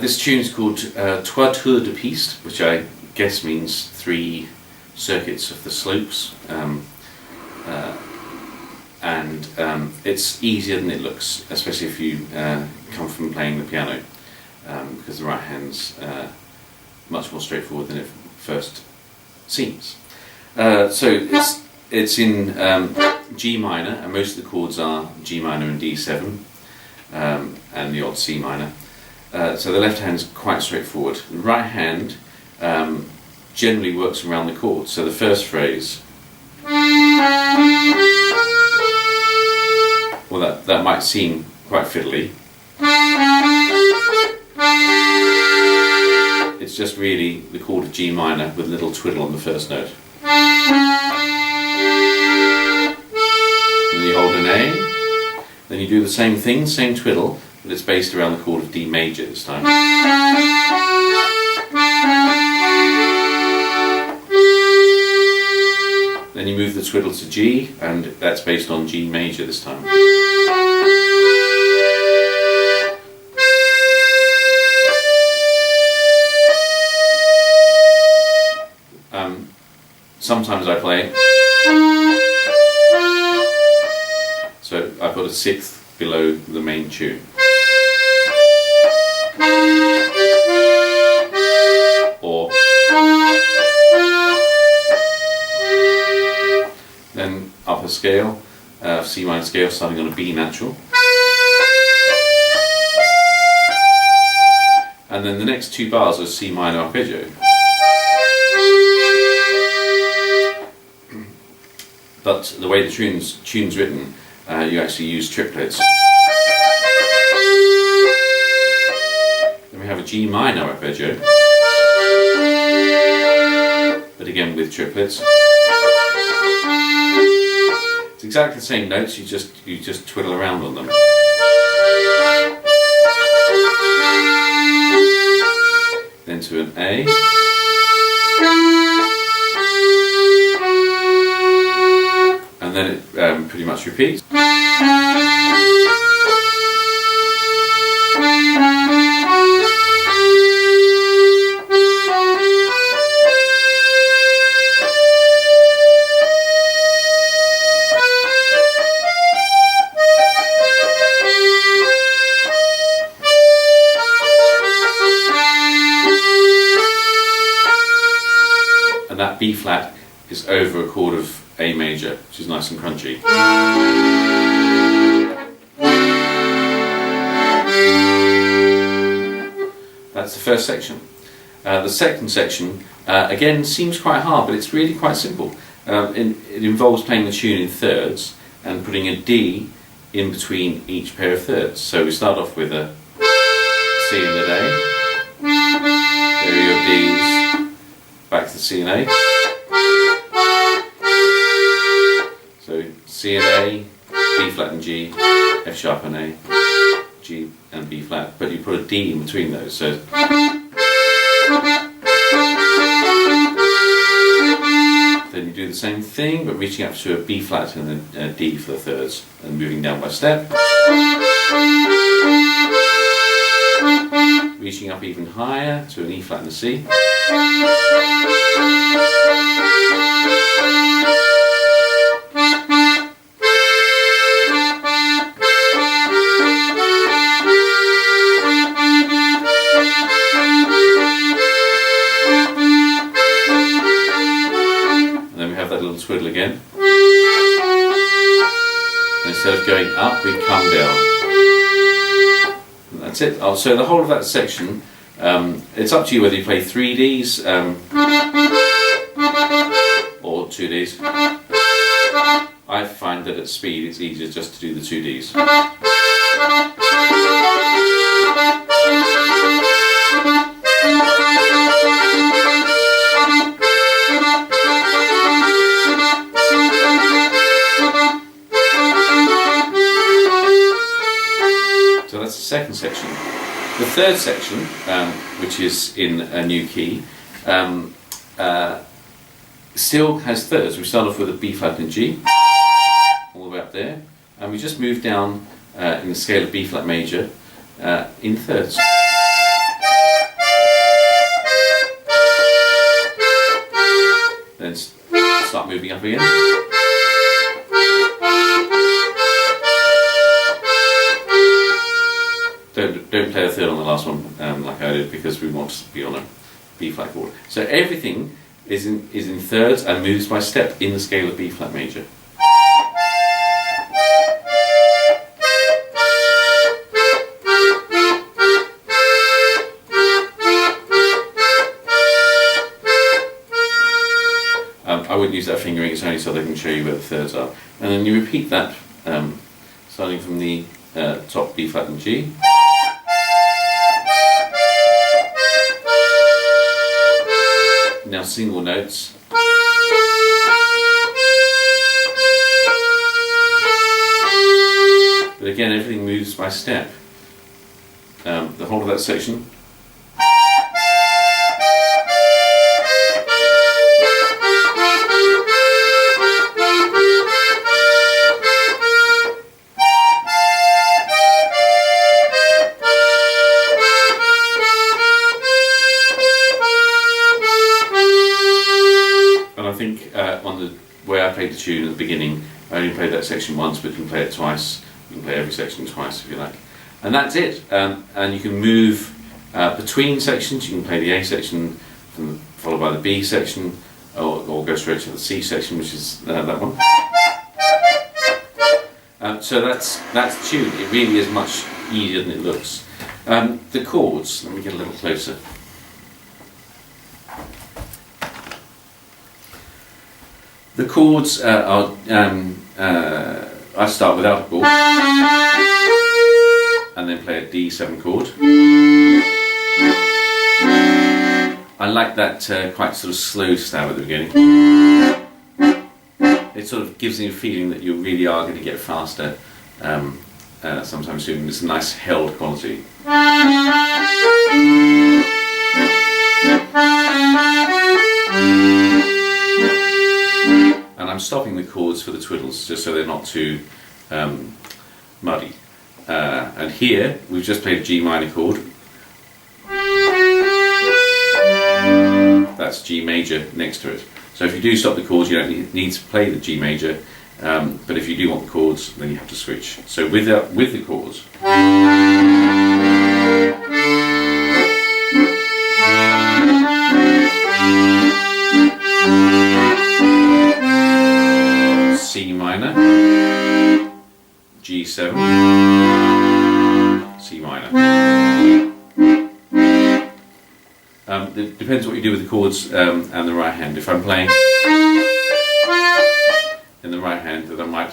This tune is called Trois de Piste, which I guess means 3 circuits of the slopes, and it's easier than it looks, especially if you come from playing the piano, because the right hand's much more straightforward than it first seems. So it's in G minor, and most of the chords are G minor and D7, and the odd C minor. So the left hand's quite straightforward. The right hand generally works around the chords. So the first phrase, well, that might seem quite fiddly. It's just really the chord of G minor with a little twiddle on the first note. Then you hold an A, then you do the same thing, same twiddle, but it's based around the chord of D major this time. Then you move the twiddle to G, and that's based on G major this time. Sometimes I play, so I've got a 6th below the main tune. Or then upper scale, C minor scale, starting on a B natural. And then the next 2 bars are C minor arpeggio. But the way the tune's written, you actually use triplets. Then we have a G minor arpeggio, but again with triplets. It's exactly the same notes, you just twiddle around on them. Then to an A. And then it pretty much repeats. And that B flat is over a chord of A major, which is nice and crunchy. That's the first section. The second section, again, seems quite hard, but it's really quite simple. It involves playing the tune in thirds and putting a D in between each pair of thirds. So we start off with a C and an A. There are your Ds. Back to C and A. So C and A, B flat and G, F sharp and A, G and B flat, but you put a D in between those. So then you do the same thing, but reaching up to a B flat and then a D for the thirds, and moving down by step. Reaching up even higher to an E flat and a C. Twiddle again. And instead of going up, we come down. And that's it. Oh, so the whole of that section, it's up to you whether you play 3 Ds or 2 Ds. I find that at speed it's easier just to do the 2 Ds. So that's the second section. The third section, which is in a new key, still has thirds. We start off with a B flat and G, all the way up there, and we just move down in the scale of B flat major in thirds. then start moving up again. Don't play a third on the last one like I did, because we want to be on a B flat chord. So everything is in thirds and moves by step in the scale of B flat major. I wouldn't use that fingering, it's only so they can show you where the thirds are. And then you repeat that, starting from the top B flat and G. Now single notes. But again, everything moves by step. The whole of that section. And I think on the way I played the tune at the beginning, I only played that section once, but you can play it twice. You can play every section twice if you like. And that's it. And you can move between sections. You can play the A section followed by the B section, or go straight to the C section, which is that one. So that's the tune. It really is much easier than it looks. The chords, let me get a little closer. The chords are, I start without a chord and then play a D7 chord. I like that quite sort of slow stab at the beginning. It sort of gives me a feeling that you really are going to get faster sometime soon. It's a nice held quality. And I'm stopping the chords for the twiddles just so they're not too muddy. And here we've just played a G minor chord. That's G major next to it. So if you do stop the chords, you don't need to play the G major. But if you do want the chords, then you have to switch. So with the chords. C minor, G7, C minor. It depends what you do with the chords and the right hand. If I'm playing in the right hand, then I might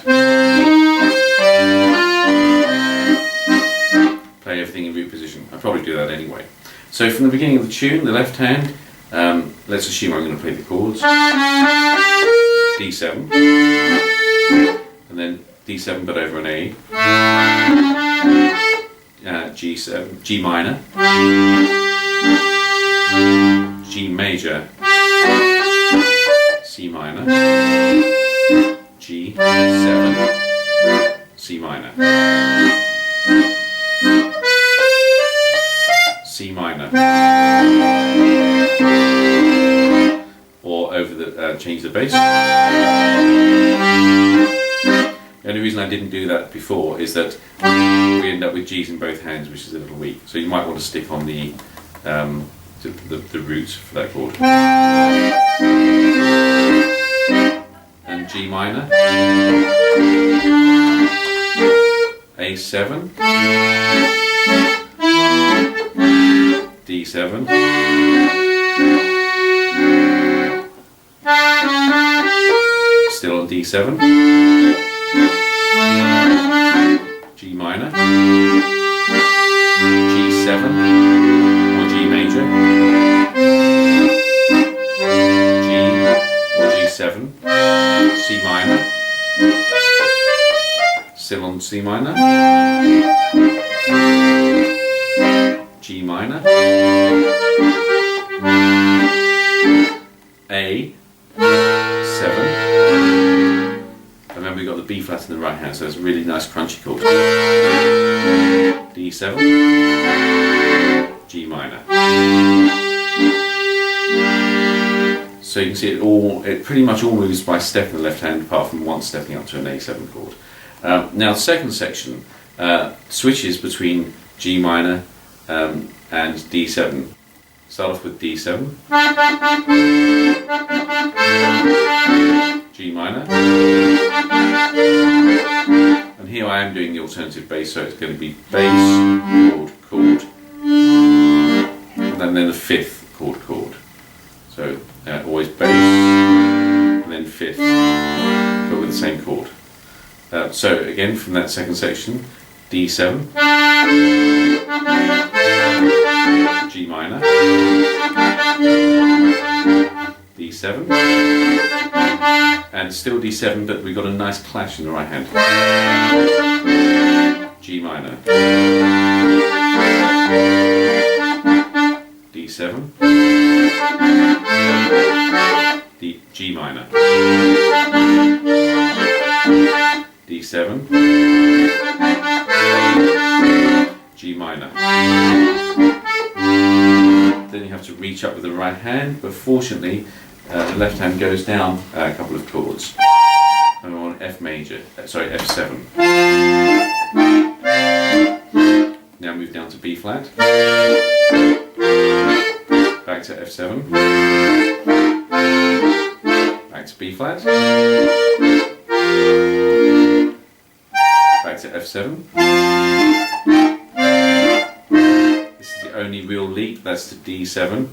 play everything in root position. I'll probably do that anyway. So from the beginning of the tune, the left hand, let's assume I'm going to play the chords. D7, and then D7 but over an A, G7, G minor, G major, C minor, G7, C minor, C minor, or over the change the bass. The only reason I didn't do that before is that we end up with G's in both hands, which is a little weak. So you might want to stick on the root for that chord. And G minor, A7, D7, still on D7, G minor, G7 or G major, G or G7, C minor, still on C minor, G minor, A7. Remember we've got the B flat in the right hand, so it's a really nice crunchy chord. D7, G minor. So you can see it pretty much all moves by step in the left hand, apart from one stepping up to an A7 chord. Now the second section switches between G minor and D7. Start off with D7, G minor, and here I am doing the alternative bass, so it's going to be bass, chord, chord, and then the fifth chord. So always bass, and then fifth, but with the same chord. So again, from that second section, D7, G minor, D7, and still D7, but we've got a nice clash in the right hand. G minor, D7, G minor, D7, G minor. Then you have to reach up with the right hand, but fortunately the left hand goes down a couple of chords. And we're on F major, F7. Now move down to B flat, back to F7, back to B flat, back to F7. This is the only real leap, that's to D7,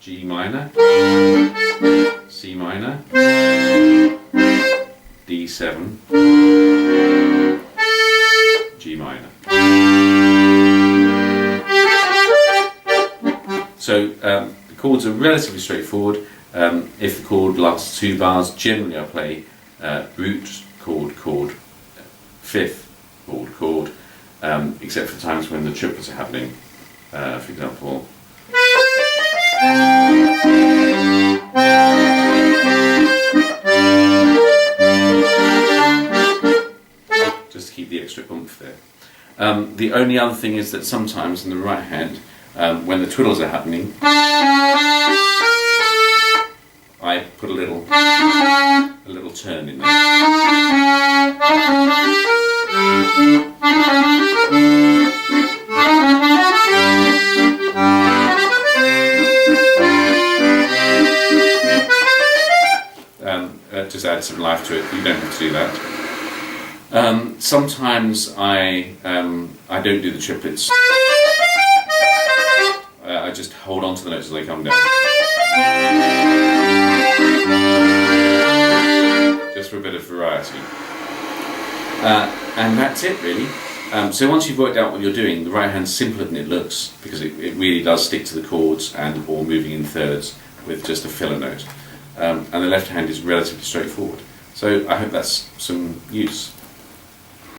G minor, C minor, D7, G minor. So the chords are relatively straightforward. If the chord lasts 2 bars, generally I play root, chord, chord, fifth, chord, chord, except for times when the triplets are happening. For example, just to keep the extra oomph there. The only other thing is that sometimes in the right hand, when the twiddles are happening, I put a little turn in there. Just add some life to it. You don't have to do that. Sometimes I don't do the triplets. I just hold on to the notes as they come down. Just for a bit of variety. And that's it really. So once you've worked out what you're doing, the right hand's simpler than it looks, because it really does stick to the chords and or moving in thirds with just a filler note. And the left hand is relatively straightforward. So I hope that's some use.